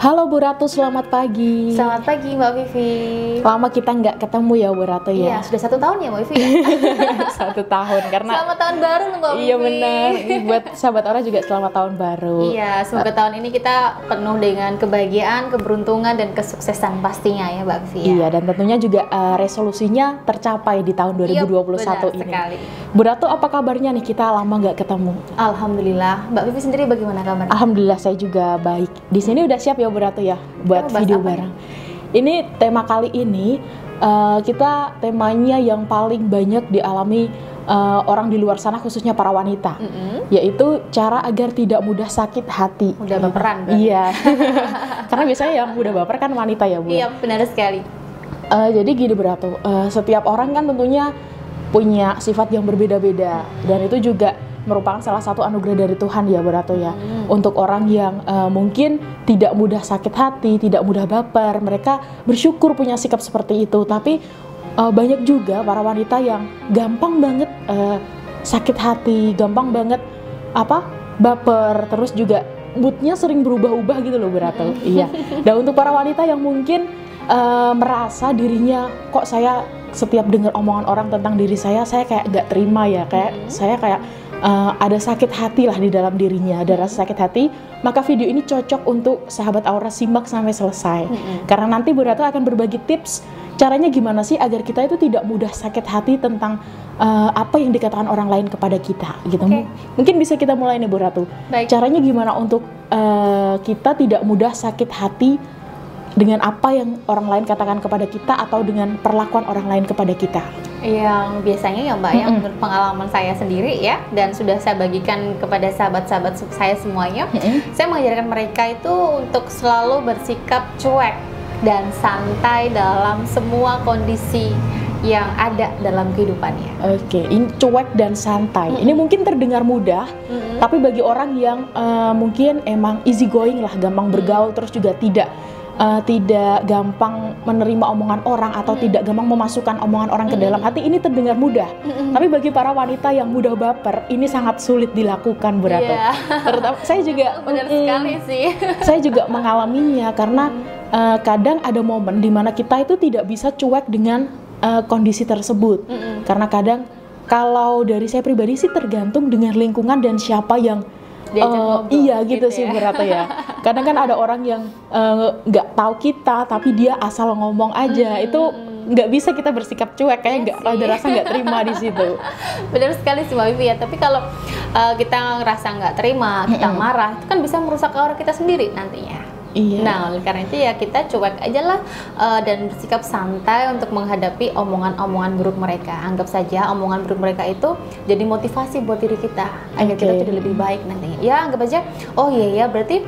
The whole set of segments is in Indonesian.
Halo Bu Ratu, selamat pagi. Selamat pagi Mbak Vivi. Lama kita nggak ketemu ya Bu Ratu ya? Iya, sudah 1 tahun ya Mbak Vivi ya? 1 tahun, karena Selamat tahun baru Mbak Vivi. Iya benar, buat sahabat Ora juga selamat tahun baru. Iya, semoga tahun ini kita penuh dengan kebahagiaan, keberuntungan, dan kesuksesan pastinya ya Mbak Vivi ya? Iya, dan tentunya juga resolusinya tercapai di tahun 2021 iya, ini. sekali. Bu Ratu, apa kabarnya nih? Kita lama nggak ketemu. Alhamdulillah. Mbak Vivi sendiri bagaimana kabarnya? Alhamdulillah saya juga baik. Di sini udah siap ya Bu Ratu ya buat video bareng. Ini tema kali ini kita temanya yang paling banyak dialami orang di luar sana, khususnya para wanita, yaitu cara agar tidak mudah sakit hati. Udah baperan kan? Iya. Karena biasanya yang mudah baper kan wanita ya Bu. Iya, benar sekali. Jadi gini Bu Ratu, setiap orang kan tentunya punya sifat yang berbeda-beda, dan itu juga merupakan salah satu anugerah dari Tuhan ya Bu Ratu ya. Untuk orang yang mungkin tidak mudah sakit hati, tidak mudah baper, mereka bersyukur punya sikap seperti itu. Tapi banyak juga para wanita yang gampang banget sakit hati, gampang banget baper, terus juga moodnya sering berubah-ubah gitu loh Bu Ratu. Iya. Dan untuk para wanita yang mungkin merasa dirinya, kok saya setiap dengar omongan orang tentang diri saya kayak gak terima ya, saya kayak ada sakit hati lah di dalam dirinya, ada rasa sakit hati, maka video ini cocok untuk sahabat Aura simak sampai selesai. Karena nanti Bu Ratu akan berbagi tips caranya gimana sih agar kita itu tidak mudah sakit hati tentang apa yang dikatakan orang lain kepada kita gitu. Mungkin bisa kita mulai nih Bu Ratu. Baik. Caranya gimana untuk kita tidak mudah sakit hati dengan apa yang orang lain katakan kepada kita atau dengan perlakuan orang lain kepada kita? Yang biasanya ya Mbak, yang menurut pengalaman saya sendiri ya, dan sudah saya bagikan kepada sahabat-sahabat saya semuanya, saya mengajarkan mereka itu untuk selalu bersikap cuek dan santai dalam semua kondisi yang ada dalam kehidupannya. Oke, ini cuek dan santai. Ini mungkin terdengar mudah, tapi bagi orang yang mungkin emang easy going lah, gampang bergaul, terus juga tidak gampang menerima omongan orang atau tidak gampang memasukkan omongan orang ke dalam hati, ini terdengar mudah. Tapi bagi para wanita yang mudah baper, ini sangat sulit dilakukan Bu Ratu. Terutama saya juga benar sekali sih. Saya juga mengalaminya karena kadang ada momen dimana kita itu tidak bisa cuek dengan kondisi tersebut. Karena kadang kalau dari saya pribadi sih tergantung dengan lingkungan dan siapa yang iya gitu sih Bu Ratu ya. Kadang kan ada orang yang nggak tahu kita tapi dia asal ngomong aja, itu nggak bisa kita bersikap cuek, kayak ada rasa nggak terima di situ. Benar sekali sih Mbak Vivi ya. Tapi kalau kita ngerasa nggak terima, kita marah, itu kan bisa merusak aura kita sendiri nantinya. Iya. Nah, oleh karena itu ya kita cuek aja lah dan bersikap santai untuk menghadapi omongan-omongan buruk mereka. Anggap saja omongan buruk mereka itu jadi motivasi buat diri kita agar kita jadi lebih baik nantinya. Ya, anggap aja, oh iya ya, berarti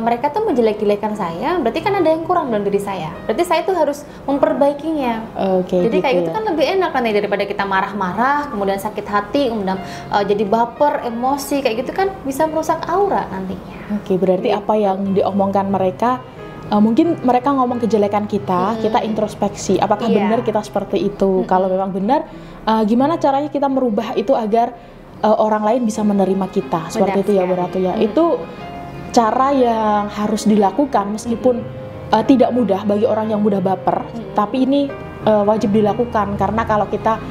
mereka tuh menjelek-jelekan saya, berarti kan ada yang kurang dalam diri saya. Berarti saya tuh harus memperbaikinya. Jadi kayak gitu kan lebih enak nanti daripada kita marah-marah, kemudian sakit hati, kemudian jadi baper, emosi, kayak gitu kan bisa merusak aura nantinya. Oke, berarti apa yang diomongkan mereka, mungkin mereka ngomong kejelekan kita, kita introspeksi, apakah benar kita seperti itu? Kalau memang benar, gimana caranya kita merubah itu agar orang lain bisa menerima kita, seperti itu ya Bu Ratu ya. Itu cara yang harus dilakukan meskipun tidak mudah bagi orang yang mudah baper, tapi ini wajib dilakukan karena kalau kita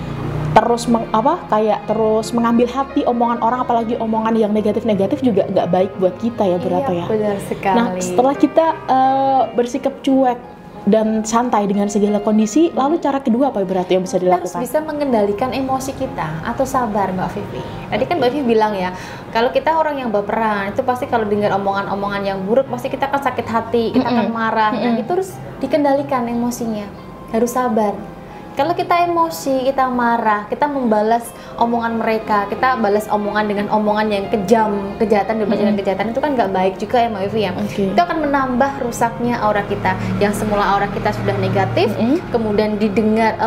terus terus mengambil hati omongan orang, apalagi omongan yang negatif-negatif juga nggak baik buat kita ya Bu Ratu ya. Benar sekali. Nah, setelah kita bersikap cuek dan santai dengan segala kondisi, lalu cara kedua apa Bu Ratu yang bisa dilakukan? Kita harus bisa mengendalikan emosi kita atau sabar Mbak Vivi. Tadi kan Mbak Vivi bilang ya, kalau kita orang yang baperan, itu pasti kalau dengar omongan-omongan yang buruk, pasti kita akan sakit hati, kita akan marah. Nah, itu harus dikendalikan emosinya, harus sabar. Kalau kita emosi, kita marah, kita membalas omongan mereka, kita balas omongan dengan omongan yang kejam, kejahatan dan kejahatan, itu kan nggak baik juga ya Mbak Vivi ya. Itu akan menambah rusaknya aura kita. Yang semula aura kita sudah negatif, kemudian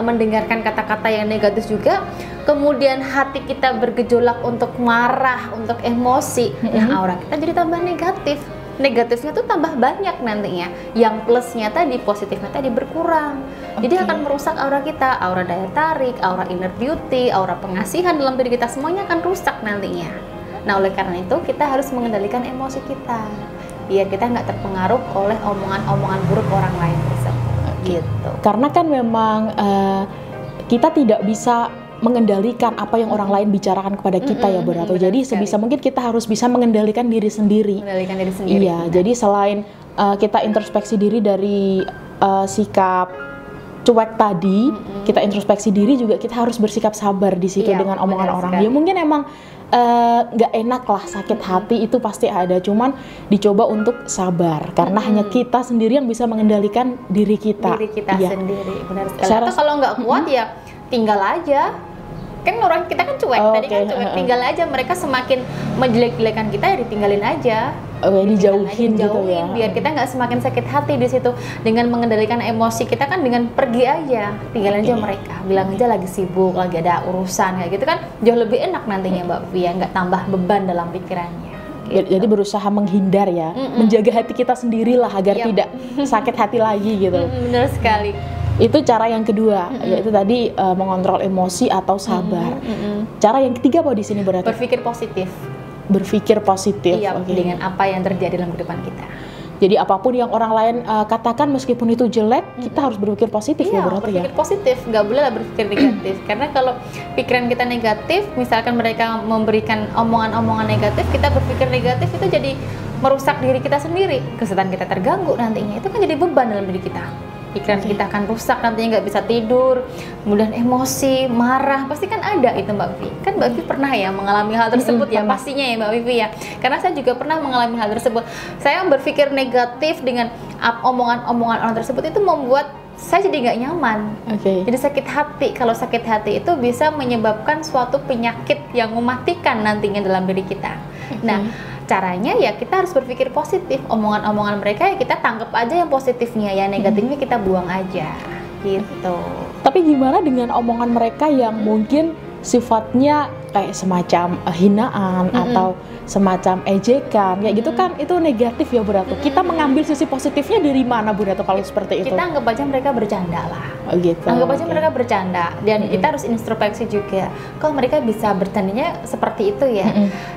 mendengarkan kata-kata yang negatif juga, kemudian hati kita bergejolak untuk marah, untuk emosi, nah aura kita jadi tambah negatif. Negatifnya tuh tambah banyak nantinya, yang plusnya tadi, positifnya tadi berkurang. Jadi akan merusak aura kita, aura daya tarik, aura inner beauty, aura pengasihan dalam diri kita, semuanya akan rusak nantinya. Nah, oleh karena itu kita harus mengendalikan emosi kita. biar kita nggak terpengaruh oleh omongan-omongan buruk orang lain tersebut. Gitu. Karena kan memang kita tidak bisa mengendalikan apa yang orang lain bicarakan kepada kita ya Bu Ratu. Jadi sebisa mungkin kita harus bisa mengendalikan diri sendiri. Mengendalikan diri sendiri. Iya, jadi selain kita introspeksi diri dari sikap cuek tadi, kita introspeksi diri juga kita harus bersikap sabar di situ dengan omongan orang. Ya mungkin emang nggak enak lah, sakit hati itu pasti ada, cuman dicoba untuk sabar karena hanya kita sendiri yang bisa mengendalikan diri kita. Diri kita sendiri, benar sekali. Atau kalau nggak kuat ya tinggal aja. Kan orang kita kan cuek, tadi kan cuek, tinggal aja. Mereka semakin menjelek-jelekan kita ya ditinggalin aja. Dijauhin gitu ya. Biar kita nggak semakin sakit hati di situ. Dengan mengendalikan emosi kita kan dengan pergi aja, tinggalin aja mereka. Bilang aja lagi sibuk, lagi ada urusan kayak gitu kan jauh lebih enak nantinya Mbak Vivi ya, nggak tambah beban dalam pikirannya. Gitu. Jadi berusaha menghindar ya, menjaga hati kita sendirilah agar tidak sakit hati lagi gitu. Benar sekali. Itu cara yang kedua, yaitu tadi mengontrol emosi atau sabar. Cara yang ketiga apa di sini berarti? Berpikir positif. Berpikir positif. Iya, dengan apa yang terjadi dalam kehidupan kita. Jadi apapun yang orang lain katakan meskipun itu jelek, kita harus berpikir positif ya berarti ya. Berpikir positif, nggak boleh lah berpikir negatif. Karena kalau pikiran kita negatif, misalkan mereka memberikan omongan-omongan negatif, kita berpikir negatif itu jadi merusak diri kita sendiri. Kesehatan kita terganggu nantinya, itu kan jadi beban dalam diri kita. Pikiran kita akan rusak, nantinya nggak bisa tidur, kemudian emosi, marah, pasti kan ada itu Mbak Vivi. Kan Mbak Vivi pernah ya mengalami hal tersebut ya, pastinya ya Mbak Vivi ya. Karena saya juga pernah mengalami hal tersebut. Saya berpikir negatif dengan omongan-omongan orang tersebut itu membuat saya jadi nggak nyaman. Jadi sakit hati. Kalau sakit hati itu bisa menyebabkan suatu penyakit yang mematikan nantinya dalam diri kita. Nah, caranya ya kita harus berpikir positif. Omongan-omongan mereka ya kita tangkap aja yang positifnya, yang negatifnya kita buang aja gitu. Tapi gimana dengan omongan mereka yang mungkin sifatnya kayak semacam hinaan atau semacam ejekan kayak gitu kan, itu negatif ya Bu Ratu. Kita mengambil sisi positifnya dari mana Bu Ratu kalau seperti itu? Kita anggap aja mereka bercanda lah. Gitu. Anggap aja mereka bercanda, dan kita harus introspeksi juga. Kok mereka bisa bercandanya seperti itu ya?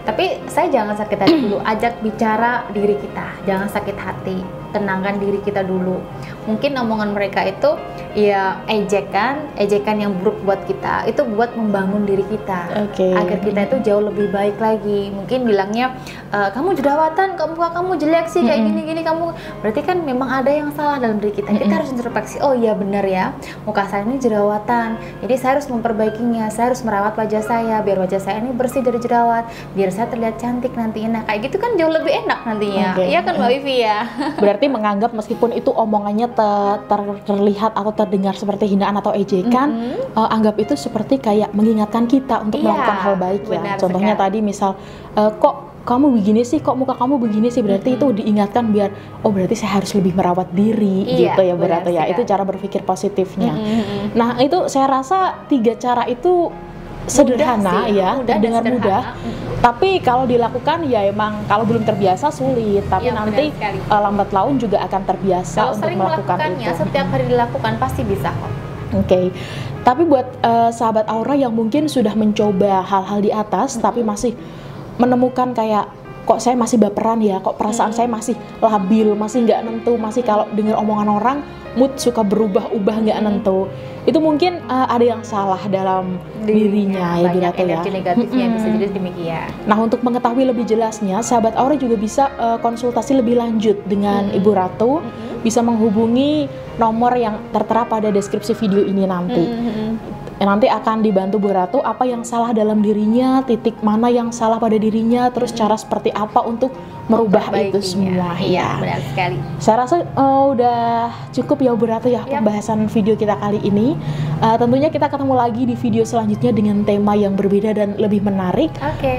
Tapi saya jangan sakit hati dulu, ajak bicara diri kita. Jangan sakit hati, tenangkan diri kita dulu. Mungkin omongan mereka itu ya ejekan yang buruk buat kita, itu buat membangun diri kita agar kita itu jauh lebih baik lagi. Mungkin bilangnya kamu jerawatan, kok muka kamu jelek sih kayak gini-gini, kamu berarti kan memang ada yang salah dalam diri kita. Kita harus introspeksi, oh iya benar ya, muka saya ini jerawatan, jadi saya harus memperbaikinya, saya harus merawat wajah saya biar wajah saya ini bersih dari jerawat, biar saya terlihat cantik nantinya. Nah kayak gitu kan jauh lebih enak nantinya. Iya kan Mbak Vivi ya. Berarti menganggap meskipun itu omongannya terlihat atau terdengar seperti hinaan atau ejekan, anggap itu seperti kayak mengingatkan kita untuk melakukan hal baik ya. Contohnya tadi misal kok kamu begini sih, kok muka kamu begini sih, berarti itu diingatkan biar oh berarti saya harus lebih merawat diri gitu ya berarti ya. Itu cara berpikir positifnya. Nah itu saya rasa 3 cara itu sederhana ya, terdengar mudah. Tapi kalau dilakukan ya emang kalau belum terbiasa sulit, tapi nanti lambat laun juga akan terbiasa kalau untuk melakukan itu. Setiap hari dilakukan pasti bisa kok. Tapi buat sahabat Aura yang mungkin sudah mencoba hal-hal di atas tapi masih menemukan kayak kok saya masih baperan ya, kok perasaan saya masih labil, masih nggak nentu, masih kalau dengar omongan orang mood suka berubah-ubah nggak nentu. Itu mungkin ada yang salah dalam dirinya ya Bu Ratu ya. Energi negatifnya bisa jadi demikian. Nah untuk mengetahui lebih jelasnya, sahabat Aura juga bisa konsultasi lebih lanjut dengan Ibu Ratu. Bisa menghubungi nomor yang tertera pada deskripsi video ini nanti. Nanti akan dibantu Bu Ratu apa yang salah dalam dirinya, titik mana yang salah pada dirinya, terus cara seperti apa untuk merubah itu semua. Iya, benar sekali. Saya rasa udah cukup ya Bu Ratu ya pembahasan video kita kali ini. Tentunya kita ketemu lagi di video selanjutnya dengan tema yang berbeda dan lebih menarik.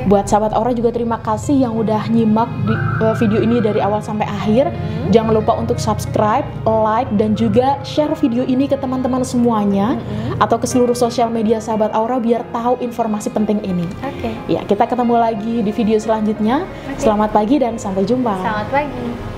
Buat sahabat Aura juga terima kasih yang udah nyimak di video ini dari awal sampai akhir. Jangan lupa untuk subscribe, like, dan juga share video ini ke teman-teman semuanya atau ke seluruh sosial media sahabat Aura biar tahu informasi penting ini. Ya, kita ketemu lagi di video selanjutnya. Selamat pagi dan sampai jumpa. Selamat pagi.